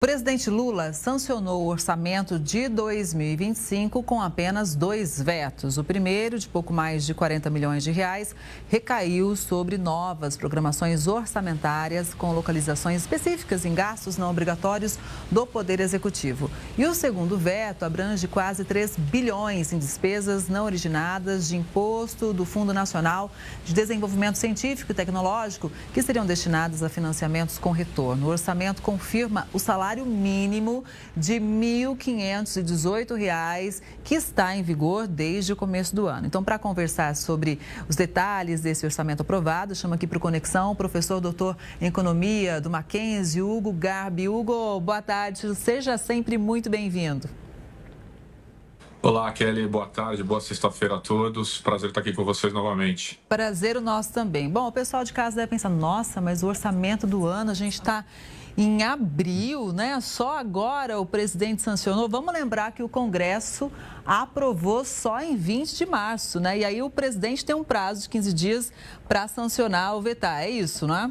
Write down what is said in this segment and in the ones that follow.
O presidente Lula sancionou o orçamento de 2025 com apenas 2 vetos. O primeiro, de pouco mais de 40 milhões de reais, recaiu sobre novas programações orçamentárias com localizações específicas em gastos não obrigatórios do Poder Executivo. E o segundo veto abrange quase 3 bilhões em despesas não originadas de imposto do Fundo Nacional de Desenvolvimento Científico e Tecnológico, que seriam destinadas a financiamentos com retorno. O orçamento confirma o salário mínimo de R$ 1.518, que está em vigor desde o começo do ano. Então, para conversar sobre os detalhes desse orçamento aprovado, chamo aqui para o Conexão o professor doutor em Economia do Mackenzie, Hugo Garbi. Hugo, boa tarde, seja sempre muito bem-vindo. Olá, Kelly, boa tarde, boa sexta-feira a todos. Prazer estar aqui com vocês novamente. Prazer o nosso também. Bom, o pessoal de casa deve pensar, nossa, mas o orçamento do ano, a gente está em abril, né? Só agora o presidente sancionou. Vamos lembrar que o Congresso aprovou só em 20 de março, né? E aí o presidente tem um prazo de 15 dias para sancionar ou vetar. É isso, não é?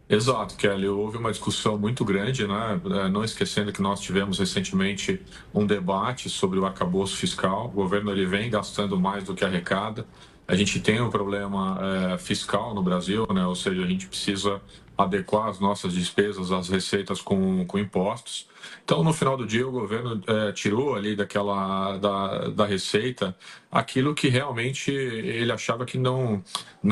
Exato, Kelly. Houve uma discussão muito grande, né? Não esquecendo que nós tivemos recentemente um debate sobre o arcabouço fiscal. O governo ele vem gastando mais do que arrecada. A gente tem um problema fiscal no Brasil, né? Ou seja, a gente precisa adequar as nossas despesas às receitas com impostos. Então, no final do dia, o governo tirou ali da receita aquilo que realmente ele achava que não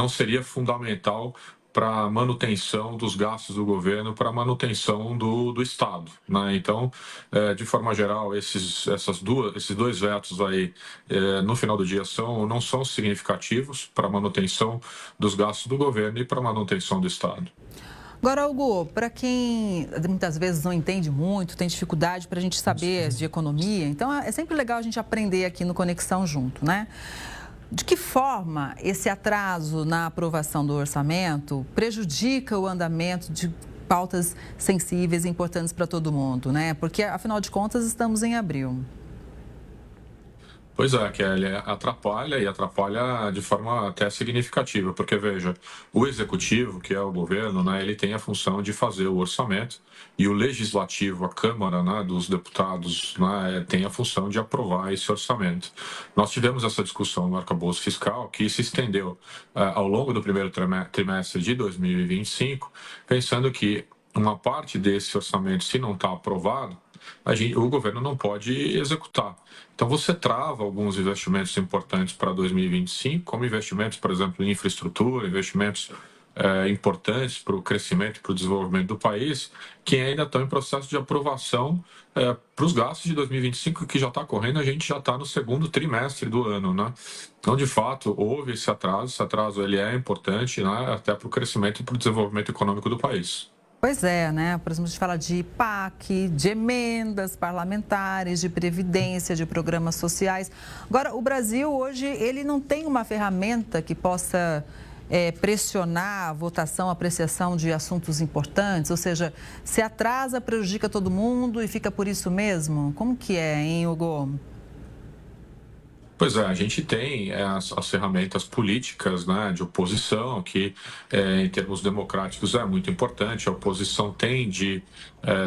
seria fundamental para a manutenção dos gastos do governo, para a manutenção do Estado, né? Então, de forma geral, esses 2 vetos aí, no final do dia, não são significativos para a manutenção dos gastos do governo e para a manutenção do Estado. Agora, Hugo, para quem muitas vezes não entende muito, tem dificuldade para a gente saber de economia, então é sempre legal a gente aprender aqui no Conexão junto, né? De que forma esse atraso na aprovação do orçamento prejudica o andamento de pautas sensíveis e importantes para todo mundo, né? Porque, afinal de contas, estamos em abril. Pois é, Kelly, atrapalha e atrapalha de forma até significativa, porque veja, o executivo, que é o governo, né, ele tem a função de fazer o orçamento e o legislativo, a Câmara, né, dos Deputados, né, tem a função de aprovar esse orçamento. Nós tivemos essa discussão no arcabouço fiscal que se estendeu ao longo do primeiro trimestre de 2025, pensando que uma parte desse orçamento, se não está aprovado, o governo não pode executar. Então, você trava alguns investimentos importantes para 2025, como investimentos, por exemplo, em infraestrutura, investimentos importantes para o crescimento e para o desenvolvimento do país, que ainda estão em processo de aprovação para os gastos de 2025, que já está correndo, a gente já está no segundo trimestre do ano, né? Então, de fato, houve esse atraso ele é importante, né, até para o crescimento e para o desenvolvimento econômico do país. Pois é, né? Por exemplo, a gente fala de PAC, de emendas parlamentares, de previdência, de programas sociais. Agora, o Brasil hoje, ele não tem uma ferramenta que possa pressionar a votação, a apreciação de assuntos importantes, ou seja, se atrasa, prejudica todo mundo e fica por isso mesmo? Como que é, hein, Hugo? Pois é, a gente tem as ferramentas políticas, né, de oposição, que em termos democráticos é muito importante. A oposição tem de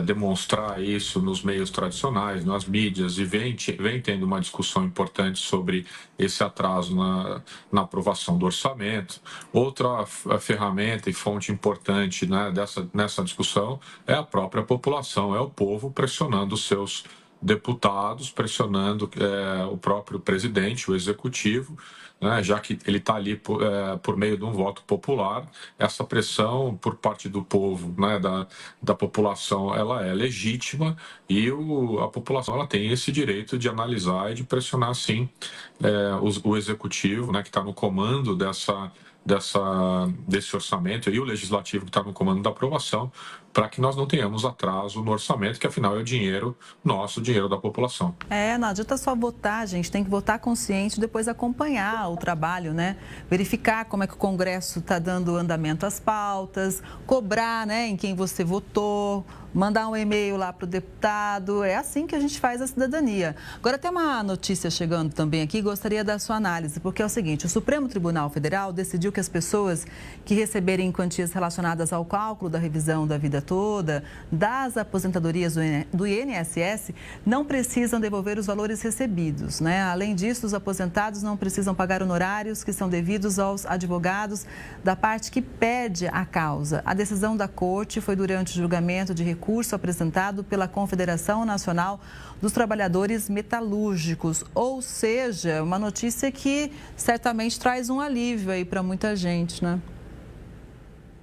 demonstrar isso nos meios tradicionais, nas mídias, e vem tendo uma discussão importante sobre esse atraso na aprovação do orçamento. Outra ferramenta e fonte importante, né, nessa discussão é a própria população, é o povo pressionando os seus deputados, pressionando o próprio presidente, o executivo, né, já que ele está ali por meio de um voto popular. Essa pressão por parte do povo, né, da população, ela é legítima e a população ela tem esse direito de analisar e de pressionar, sim, o executivo, né, que está no comando desse orçamento, e o legislativo que está no comando da aprovação, para que nós não tenhamos atraso no orçamento, que afinal é o dinheiro nosso, o dinheiro da população. Não adianta só votar, gente, tem que votar consciente e depois acompanhar o trabalho, né? Verificar como é que o Congresso está dando andamento às pautas, cobrar, né, em quem você votou, mandar um e-mail lá para o deputado. É assim que a gente faz a cidadania. Agora, tem uma notícia chegando também aqui, gostaria da sua análise, porque é o seguinte: o Supremo Tribunal Federal decidiu que as pessoas que receberem quantias relacionadas ao cálculo da revisão da vida toda das aposentadorias do INSS não precisam devolver os valores recebidos, né? Além disso, os aposentados não precisam pagar honorários que são devidos aos advogados da parte que pede a causa. A decisão da Corte foi durante o julgamento de recurso apresentado pela Confederação Nacional dos Trabalhadores Metalúrgicos, ou seja, uma notícia que certamente traz um alívio aí para muita gente, né?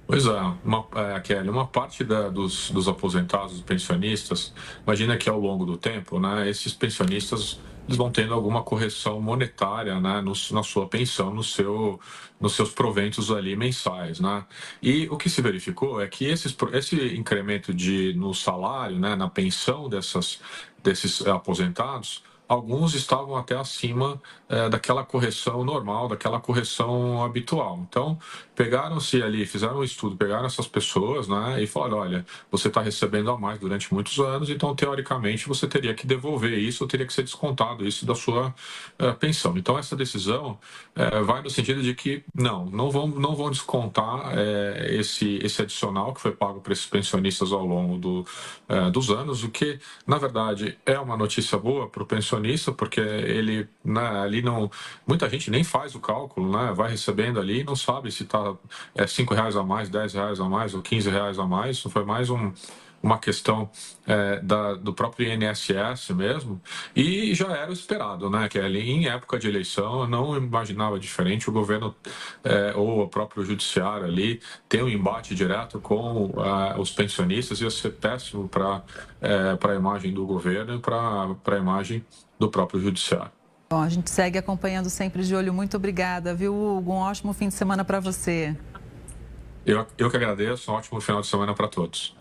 Pois é, Kelly, uma parte dos aposentados, dos pensionistas, imagina que ao longo do tempo, né, esses pensionistas eles vão tendo alguma correção monetária, né, na sua pensão, nos seus proventos ali mensais, né? E o que se verificou é que esse incremento no salário, né, na pensão desses aposentados, alguns estavam até acima daquela correção normal, daquela correção habitual. Então, pegaram-se ali, fizeram um estudo, pegaram essas pessoas, né, e falaram, olha, você está recebendo a mais durante muitos anos, então, teoricamente, você teria que devolver isso, teria que ser descontado isso da sua pensão. Então, essa decisão vai no sentido de que, não vão descontar esse adicional que foi pago para esses pensionistas ao longo dos anos, o que, na verdade, é uma notícia boa para o pensionista, porque ele, né, ali não, muita gente nem faz o cálculo, né, vai recebendo ali e não sabe se está R$5 a mais, R$10 a mais ou R$15 a mais. Isso foi mais uma questão do próprio INSS mesmo, e já era esperado, né, que ali em época de eleição eu não imaginava diferente, o governo ou o próprio judiciário ali ter um embate direto com os pensionistas, ia ser péssimo para a imagem do governo e para a imagem do próprio judiciário. Bom, a gente segue acompanhando sempre de olho. Muito obrigada, viu, Hugo? Um ótimo fim de semana para você. Eu que agradeço, um ótimo final de semana para todos.